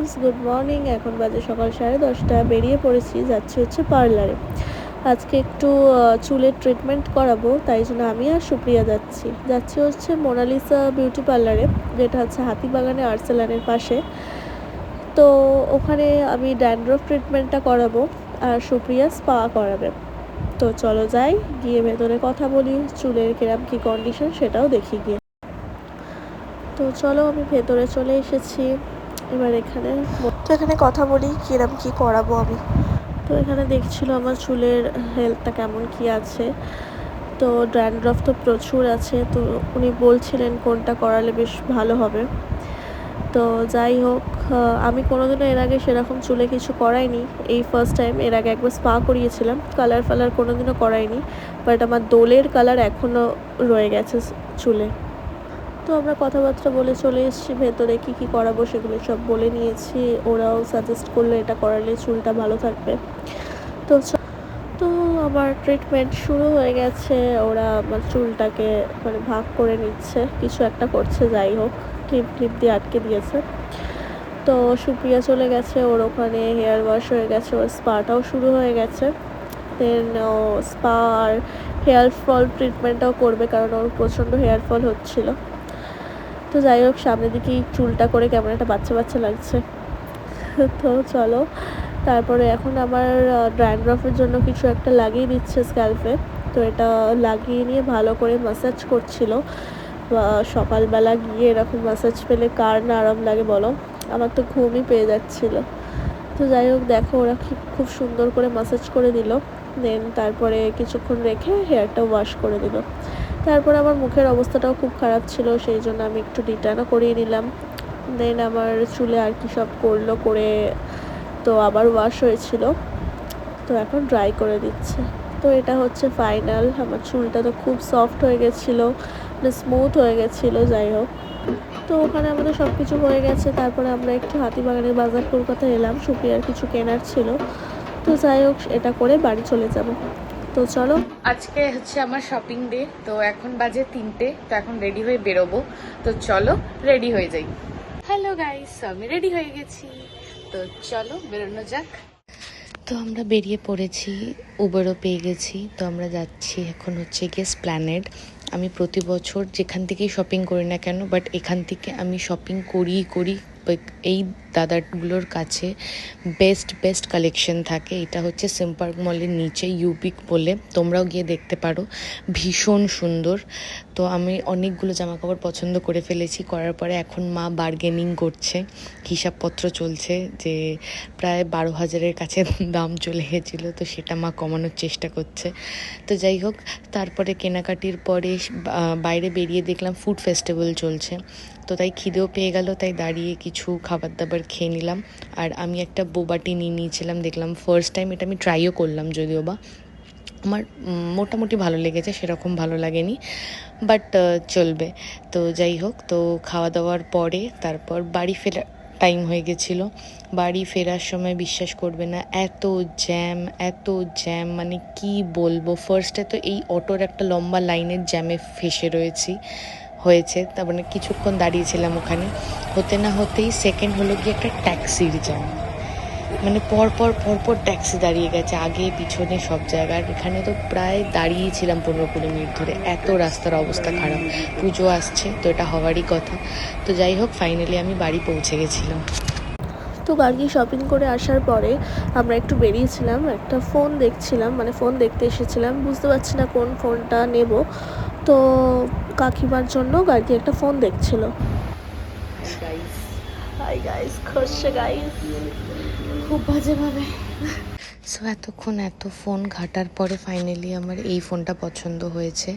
Viewers, good morning. এখন বাজে সকাল 10:30। বেরিয়ে পড়েছি, যাচ্ছি হচ্ছে পার্লারে। আজকে একটু চুলের ট্রিটমেন্ট করাবো, তাই জন্য আমি আর সুপ্রিয়া যাচ্ছি হচ্ছে মোনালিসা বিউটি পার্লারে, যেটা হচ্ছে হাতিবাগানে আর্সেলানের পাশে। তো ওখানে আমি ড্যান্ড্রফ ট্রিটমেন্টটা করাবো আর সুপ্রিয়া স্পা করাবে। তো চলো যাই, গিয়ে ভেতরে কথা বলি, চুলের কিরম কী কন্ডিশন সেটাও দেখি গিয়ে। তো চলো, আমি ভেতরে চলে এসেছি। এবার এখানে কথা বলি কিরম কি করাবো আমি। তো এখানে দেখছিল আমার চুলের হেলথটা কেমন কি আছে। তো ড্যান্ড্রফ তো প্রচুর আছে, তো উনি বলছিলেন কোনটা করালে বেশ ভালো হবে। তো যাই হোক, আমি কোনোদিনও এর আগে সেরকম চুলে কিছু করাইনি, এই ফার্স্ট টাইম। এর আগে একবার স্পা করিয়েছিলাম, কালার ফালার কোনোদিনও করাইনি, বাট আমার দোলের কালার এখনও রয়ে গেছে চুলে। তো আমরা কথাবার্তা বলে চলে এসেছি ভেতরে, কী করাবো সেগুলো সব বলে নিয়েছি। ওরাও সাজেস্ট করলো এটা করালে চুলটা ভালো থাকবে। তো তো আমার ট্রিটমেন্ট শুরু হয়ে গেছে। ওরা আমার চুলটাকে মানে ভাগ করে নিচ্ছে, কিছু একটা করছে, যাই হোক ক্লিপ দিয়ে আটকে দিয়েছে। তো সুপ্রিয়া চলে গেছে, ওর ওখানে হেয়ার ওয়াশ হয়ে গেছে, ওর স্পাটাও শুরু হয়ে গেছে। দেন স্পা আর হেয়ার ফল ট্রিটমেন্টটাও করবে, কারণ ওর প্রচণ্ড হেয়ার ফল হচ্ছিলো। তো যাই হোক, সামনের দিকেই চুলটা করে কেমন একটা বাচ্চা বাচ্চা লাগছে। তো চলো, তারপরে এখন আমার ড্যান্ড্রফের জন্য কিছু একটা লাগিয়ে দিচ্ছে স্ক্যাল্পে। তো এটা লাগিয়ে নিয়ে ভালো করে ম্যাসাজ করছিল। সকালবেলা গিয়ে এরকম ম্যাসাজ পেলে কার না আরাম লাগে বলো, আমার তো ঘুমই পেয়ে যাচ্ছিলো। তো যাই হোক, দেখো ওরা খুব সুন্দর করে ম্যাসাজ করে দিল। দেন তারপরে কিছুক্ষণ রেখে হেয়ারটা ওয়াশ করে দিল। তারপর আমার মুখের অবস্থাটাও খুব খারাপ ছিল, সেই জন্য আমি একটু ডিটানও করিয়ে নিলাম। দেন আমার চুলে আর কি সব করলো, করে তো আবার ওয়াশ হয়েছিল, তো এখন ড্রাই করে দিচ্ছে। তো এটা হচ্ছে ফাইনাল। আমার চুলটা তো খুব সফট হয়ে গেছিলো, মানে স্মুথ হয়ে গেছিলো। যাই হোক, তো ওখানে আমাদের সব কিছু হয়ে গেছে। তারপরে আমরা একটু হাতিবাগানের বাজার কলকাতা এলাম, সুপ্রিয়ার কিছু কেনার ছিল। তো যাই হোক, এটা করে বাড়ি চলে যাব। তো চলো, আজকে হচ্ছে আমার শপিং ডে। তো এখন বাজে 3টে, তো এখন রেডি হয়ে বেরোবো। তো চলো রেডি হয়ে যাই। হ্যালো গাইস, আমি রেডি হয়ে গেছি, তো চলো বেরোনো যাক। তো আমরা বেরিয়ে পড়েছি, উবেরও পেয়ে গেছি। তো আমরা যাচ্ছি এখন হচ্ছে গিয়ে এসপ্ল্যানেড। আমি প্রতি বছর যেখান থেকেই শপিং করি না কেন, বাট এখান থেকে আমি শপিং করি। এই দাদাগুলোর কাছে বেস্ট কালেকশন থাকে। এটা হচ্ছে সিম্পার্ক মলের নিচে ইউপিক বলে, তোমরাও গিয়ে দেখতে পারো, ভীষণ সুন্দর। তো আমি অনেকগুলো জামাকাপড় পছন্দ করে ফেলেছি, করার পরে এখন মা বার্গেনিং করছে, হিসাবপত্র চলছে, যে প্রায় 12,000-এর কাছে দাম চলে গেছিলো, তো সেটা মা কমানোর চেষ্টা করছে। তো যাই হোক, তারপরে কেনাকাটির পরে বাইরে বেরিয়ে দেখলাম ফুড ফেস্টিভ্যাল চলছে। তো তাই খিদেও পেয়ে গেল, তাই দাঁড়িয়ে কিছু খাবার দাবার খেয়ে নিলাম। আর আমি একটা বোবাটি নিয়ে নিয়েছিলাম, দেখলাম ফার্স্ট টাইম এটা আমি ট্রাইও করলাম, যদিও বা আমার মোটামুটি ভালো লেগেছে, সেরকম ভালো লাগেনি, বাট চলবে। তো যাই হোক, তো খাওয়া দাওয়ার পরে তারপর বাড়ি ফেরার টাইম হয়ে গেছিলো। বাড়ি ফেরার সময় বিশ্বাস করবে না, এত জ্যাম, মানে কি বলবো। ফার্স্টে তো এই অটোর একটা লম্বা লাইনের জ্যামে ফেসে হয়েছে, তার মানে কিছুক্ষণ দাঁড়িয়েছিলাম ওখানে। হতে না হতেই সেকেন্ড হলো গিয়ে একটা ট্যাক্সির জ্যাম, মানে পরপর ট্যাক্সি দাঁড়িয়ে গেছে, আগে পিছনে সব জায়গায়। এখানে তো প্রায় দাঁড়িয়েছিলাম 15-20 মিনিট ধরে, এত রাস্তার অবস্থা খারাপ। পুজো আসছে, তো এটা হওয়ারই কথা। তো যাই হোক, ফাইনালি আমি বাড়ি পৌঁছে গেছিলাম। তো বাড়ি শপিং করে আসার পরে আমরা একটু বেরিয়েছিলাম, একটা ফোন দেখছিলাম, মানে ফোন দেখতে এসেছিলাম, বুঝতে পারছি না কোন ফোনটা নেব। তো কাকিমার জন্য গাড়িতে একটা ফোন দেখছিল। হাই গাইস, খসছে গাইস খুব বাজেভাবে। সো এতক্ষণ এত ফোন ঘাটার পরে ফাইনালি আমার এই ফোনটা পছন্দ হয়েছে।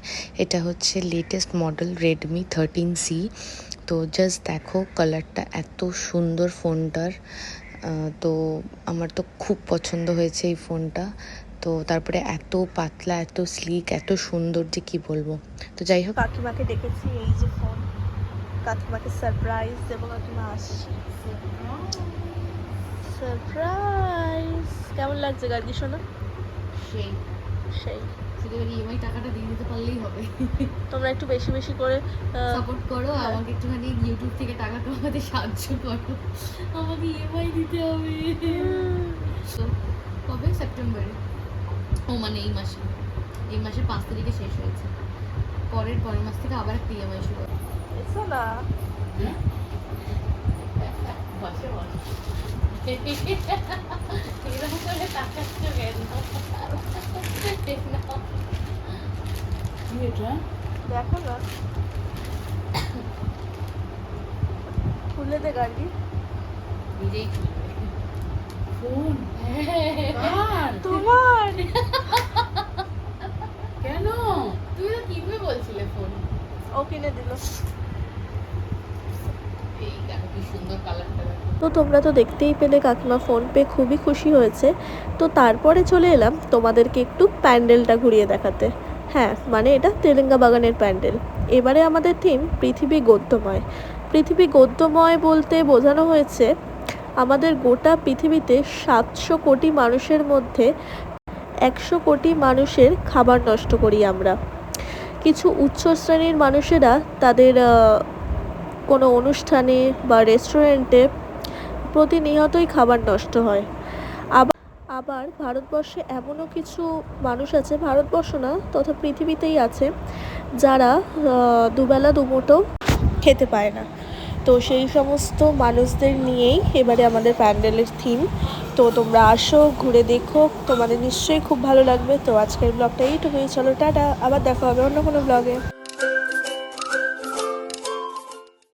এটা হচ্ছে লেটেস্ট মডেল রেডমি 13C। তো জাস্ট দেখো, কালারটা এত সুন্দর ফোনটার। তো আমার তো খুব পছন্দ হয়েছে এই ফোনটা। তো তারপরে এত পাতলা, এত স্লিক, এত সুন্দর যে কি বলবো। তো যাই হোক, কাকিমাকে ডেকেছি, এই যে ফোন, কাকিমাকে সারপ্রাইজ দেবো, কাকিমা আসছে। সারপ্রাইজ। কেমন লাগছে গার্গি শোনা? সেই সেই শুধু ইএমআই টাকাটা দিয়ে দিতে পারলেই হবে। তোমরা একটু বেশি বেশি করে সাপোর্ট করো, আমাকে একটুখানি ইউটিউব থেকে টাকা কামাতে সাহায্য করো, আমাকে ইএমআই দিতে হবে। তো কবে? সেপ্টেম্বরে। ও মানে এই মাসের 5 তারিখে শেষ হয়েছে। পরের মাস থেকে আবার একটা ইএমআই শুরু হবে। এসো না। বসে বসে এরকম করে তাকাচ্ছ কেন? দেখো না, খুলে দে গাড়ি। নিজেই ফোন তোমার কেন? তুমি তো কিনবে বলছিলে ফোন। ও কিনে দিল। এই দেখো কি সুন্দর কালারটা। তো তোমরা তো দেখতেই পেলে কাকিমা ফোন পেয়ে খুবই খুশি হয়েছে। তো তারপরে চলে এলাম তোমাদেরকে একটু প্যান্ডেলটা ঘুরিয়ে দেখাতে। হ্যাঁ, মানে এটা তেলেঙ্গা বাগানের প্যান্ডেল। এবারে আমাদের থিম পৃথিবী গদ্যময়। পৃথিবী গদ্যময় বলতে বোঝানো হয়েছে আমাদের গোটা পৃথিবীতে 700 কোটি মানুষের মধ্যে 100 কোটি মানুষের খাবার নষ্ট করি আমরা। কিছু উচ্চ শ্রেণীর মানুষেরা তাদের কোনো অনুষ্ঠানে বা রেস্টুরেন্টে প্রতিনিয়তই খাবার নষ্ট হয়। আবার ভারতবর্ষে এমনও কিছু মানুষ আছে, ভারতবর্ষ না তথা পৃথিবীতেই আছে, যারা দুবেলা দুমুঠো খেতে পায় না। তো সেই সমস্ত মানুষদের নিয়েই এবারে আমাদের প্যান্ডেলের থিম। তো তোমরা আসো, ঘুরে দেখো, তোমাদের নিশ্চয়ই খুব ভালো লাগবে। তো আজকের ব্লগটা এইটুকুই। চলো টাটা, আবার দেখা হবে অন্য কোনো ব্লগে।